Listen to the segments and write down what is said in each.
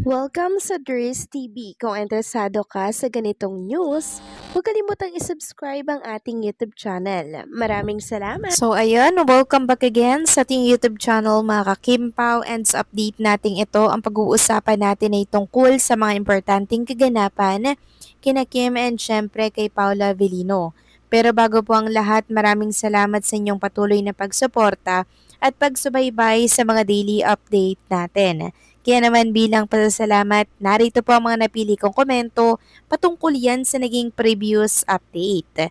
Welcome sa Dris TV. Kung interesado ka sa ganitong news, huwag kalimutang isubscribe ang ating YouTube channel. Maraming salamat! So ayun, welcome back again sa ating YouTube channel mga kakimpaw, and sa update natin ito, ang pag-uusapan natin ay tungkol sa mga importanteng kaganapan kina Kim and syempre kay Paula Avellino. Pero bago po ang lahat, maraming salamat sa inyong patuloy na pagsuporta at pagsubaybay sa mga daily update natin. Kaya naman bilang pasasalamat, narito po ang mga napili kong komento patungkol yan sa naging previous update.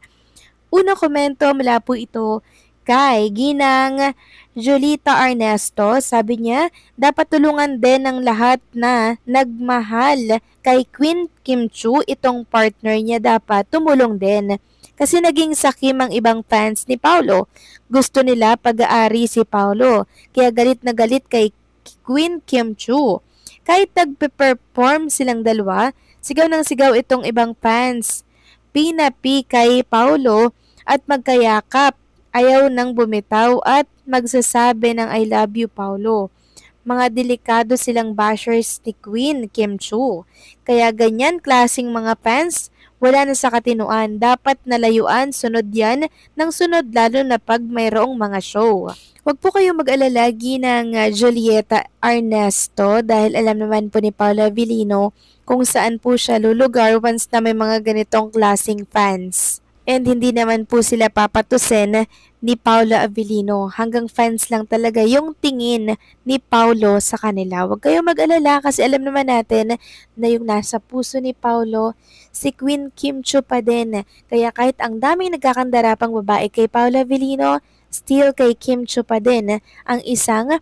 Unang komento mula po ito kay Ginang Julita Ernesto. Sabi niya, dapat tulungan din ng lahat na nagmahal kay Queen Kim Chiu. Itong partner niya dapat tumulong din. Kasi naging sakim ang ibang fans ni Paulo. Gusto nila pag-aari si Paulo. Kaya galit na galit kay Queen Kim Chiu. Kahit nagpe-perform silang dalawa, sigaw ng sigaw itong ibang fans. Pinapi kay Paulo at magkayakap. Ayaw nang bumitaw at magsasabi ng I love you, Paulo. Mga delikado silang bashers ni Queen Kim Chiu. Kaya ganyan klasing mga fans, wala na sa katinuan. Dapat nalayuan, sunod yan ng sunod lalo na pag mayroong mga show. Huwag po kayong mag-alala ng Julieta Ernesto dahil alam naman po ni Paula Avellino kung saan po siya lulugar once na may mga ganitong klasing fans. And hindi naman po sila papatusin ni Paula Avellino. Hanggang fans lang talaga yung tingin ni Paulo sa kanila. Huwag kayong mag-alala kasi alam naman natin na yung nasa puso ni Paulo, si Queen Kim Chiu pa din. Kaya kahit ang daming nagkakandarapang babae kay Paula Avellino, still kay Kim Chiu pa din ang isang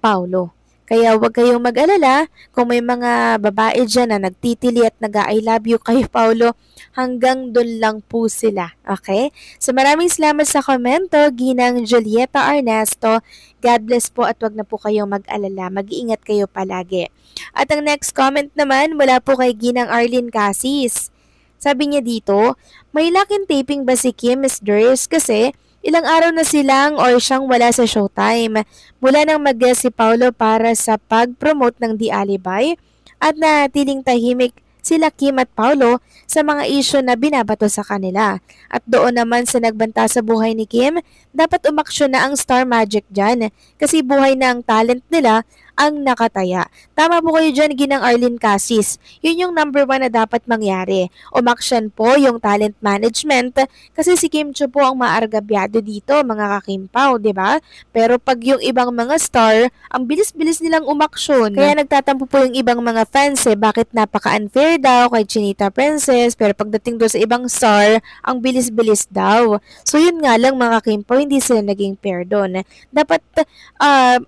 Paulo. Kaya huwag kayong mag-alala kung may mga babae dyan na nagtitili at nag-I love you kay Paulo, hanggang doon lang po sila. Okay? So maraming salamat sa komento, Ginang Julieta Ernesto. God bless po at huwag na po kayong mag-alala. Mag-iingat kayo palagi. At ang next comment naman mula po kay Ginang Arlene Casis. Sabi niya dito, may laking taping ba si Kim Miss Durs kasi ilang araw na silang or siyang wala sa showtime. Mula nang mag-guest si Paulo para sa pag-promote ng The Alibay at natiling tahimik sila Kim at Paulo sa mga isyu na binabato sa kanila. At doon naman sa nagbanta sa buhay ni Kim, dapat umaksyon na ang Star Magic dyan kasi buhay na ang talent nila ang nakataya. Tama po kayo dyan, Ginang Arlene Casis. Yun yung number 1 na dapat mangyari. Umaksyon po yung talent management kasi si Kim Chiu po ang maargabyado dito, mga kakimpaw, di ba? Pero pag yung ibang mga star, ang bilis-bilis nilang umaksyon. Kaya nagtatampo po yung ibang mga fans bakit napaka-unfair daw kay Chinita Princess, pero pagdating doon sa ibang star, ang bilis-bilis daw. So yun nga lang mga kakimpaw, hindi sila naging fair doon. Dapat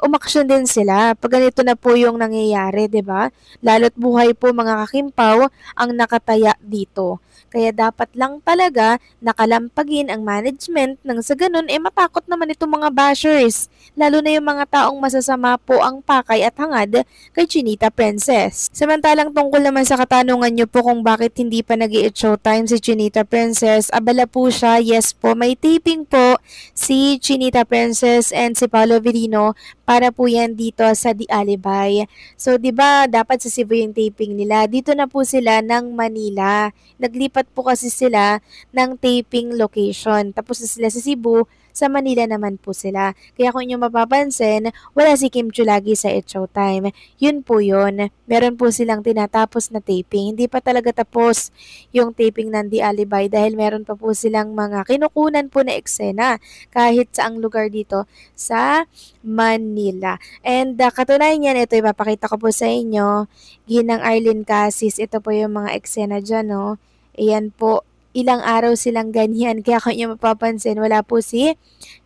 umaksyon din sila pag ganito na po yung nangyayari, 'di ba? Lalo't buhay po mga kakimpaw ang nakataya dito. Kaya dapat lang talaga nakalampagin ang management nang sa ganun matakot naman itong mga bashers. Lalo na yung mga taong masasama po ang pakay at hangad kay Chinita Princess. Samantalang tungkol naman sa katanungan nyo po kung bakit hindi pa nag-i-showtime si Chinita Princess, abala po siya. Yes po, may taping po si Chinita Princess and si Paolo Avellino para po yan dito sa The Alibay. So, di ba dapat sa Cebu yung taping nila? Dito na po sila ng Manila. Naglipat po kasi sila ng taping location. Tapos na sila sa Cebu, sa Manila naman po sila. Kaya kung inyo mapapansin, wala si Kim Chiu lagi sa It's Showtime. Yun po yun. Meron po silang tinatapos na taping. Hindi pa talaga tapos yung taping ng The Alibay dahil meron pa po silang mga kinukunan po na eksena kahit saang lugar dito sa Manila. And katunayan yan, ito ipapakita ko po sa inyo. Ginang Arlene Casis, ito po yung mga eksena dyan, no? Ayan po, ilang araw silang ganyan. Kaya kung inyo mapapansin, wala po si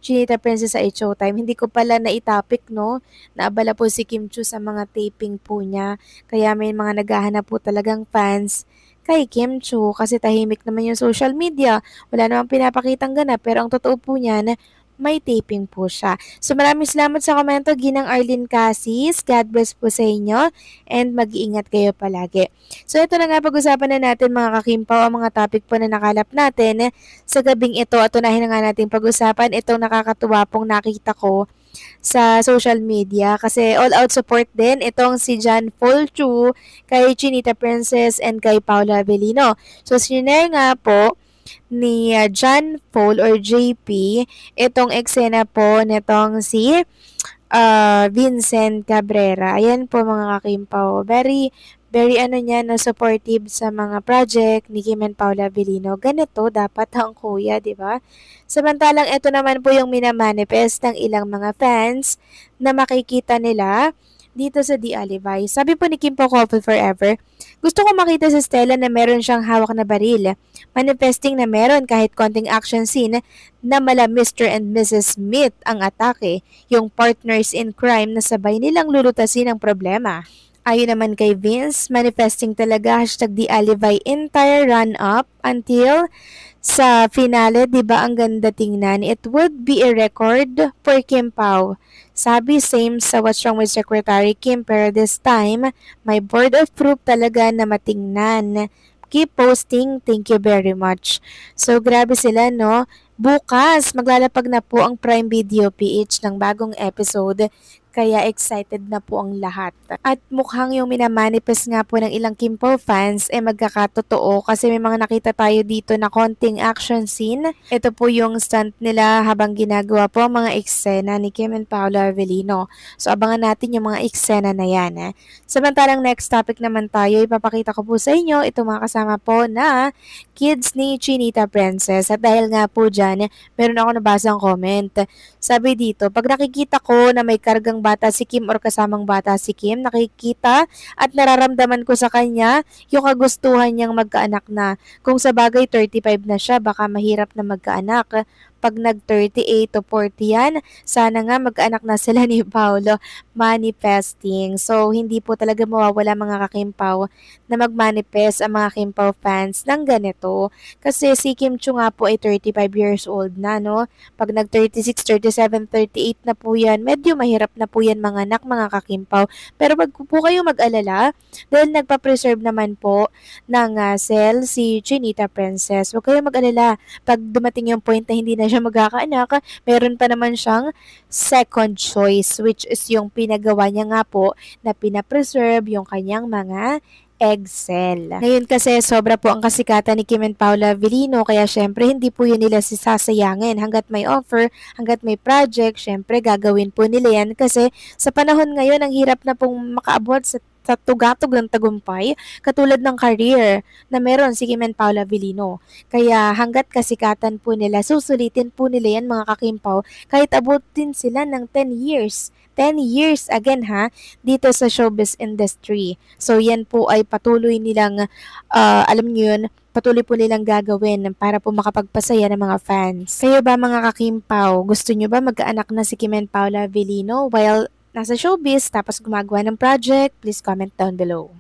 Chinita Princess sa Showtime. Hindi ko pala naitapik, no? Naabala po si Kim Chiu sa mga taping po niya. Kaya may mga naghahanap po talagang fans kay Kim Chiu kasi tahimik naman yung social media. Wala namang pinapakitang ganap. Pero ang totoo po niyan, may taping po siya. So maraming salamat sa komento, Ginang Arlene Casis. God bless po sa inyo and mag-iingat kayo palagi. So ito na nga, pag-usapan na natin mga kakimpaw ang mga topic po na nakalap natin sa gabing ito at unahin na nga natin pag-usapan itong nakakatuwa pong nakita ko sa social media kasi all out support din itong si John Folchu kay Chinita Princess and kay Paula Avellino. So sinare nga po ni John Paul or JP itong eksena po nitong si Vincent Cabrera. Ayan po mga kakimpaw. Very ano niya, no, supportive sa mga project ni Kim and Paula Avellino. Ganito dapat ang kuya, di ba? Samantalang ito naman po yung minamanifest ng ilang mga fans na makikita nila dito sa The Alibay. Sabi po ni Kim po Couple Forever, gusto ko makita sa Stella na meron siyang hawak na baril. Manifesting na meron kahit konting action scene na mala Mr. and Mrs. Smith ang atake, yung partners in crime na sabay nilang lulutasin ang problema. Ayon naman kay Vince, manifesting talaga #The Alibay entire run-up until sa finale, di ba ang ganda tingnan? It would be a record for Kim Pao. Sabi same sa What's Wrong with Secretary Kim pero this time, may board of proof talaga na matingnan. Keep posting. Thank you very much. So, grabe sila, no? Bukas, maglalapag na po ang Prime Video PH ng bagong episode. Kaya excited na po ang lahat. At mukhang yung minamanifest nga po ng ilang Kim Po fans magkakatotoo kasi may mga nakita tayo dito na konting action scene. Ito po yung stunt nila habang ginagawa po ang mga eksena ni Kim and Paula Avellino. So abangan natin yung mga eksena na yan. Samantalang next topic naman tayo, ipapakita ko po sa inyo itong mga kasama po na kids ni Chinita Princess. At dahil nga po dyan, meron ako nabasang comment. Sabi dito, pag nakikita ko na may kargang bata si Kim or kasamang bata si Kim, nakikita at nararamdaman ko sa kanya yung kagustuhan niyang magkaanak na. Kung sa bagay 35 na siya, baka mahirap na magkaanak. Pag nag-38 to 40 yan, sana nga magkaanak na sila ni Paolo. Manifesting. So, hindi po talaga mawawala mga kakimpaw na mag-manifest ang mga Kimpaw fans ng ganito. Kasi si Kim Chiu nga po ay 35 years old na, no? Pag nag-36, 37, 38 na po yan, medyo mahirap na po yan mga anak, mga kakimpaw. Pero wag po kayo mag-alala dahil nagpa-preserve naman po ng cell si Chinita Princess. Huwag kayo mag-alala. Pag dumating yung point na hindi na siya magkakaanak, meron pa naman siyang second choice which is yung pinagawa niya nga po na pinapreserve yung kanyang mga egg cell. Ngayon kasi sobra po ang kasikatan ni Kim and Paula Avellino kaya syempre hindi po yun nila sasayangin. Hanggat may offer, hanggat may project, syempre gagawin po nila yan kasi sa panahon ngayon ang hirap na pong makaabot sa tugatog ng tagumpay, katulad ng career na meron si Kim and Paula Avellino. Kaya hanggat kasikatan po nila, susulitin po nila yan mga kakimpaw, kahit abutin sila ng 10 years. 10 years again dito sa showbiz industry. So yan po ay patuloy nilang, alam niyo yun, patuloy po nilang gagawin para po makapagpasaya ng mga fans. Kayo ba mga kakimpaw, gusto nyo ba magkaanak na si Kim and Paula Avellino while nasa showbiz tapos gumagawa ng project? Please comment down below.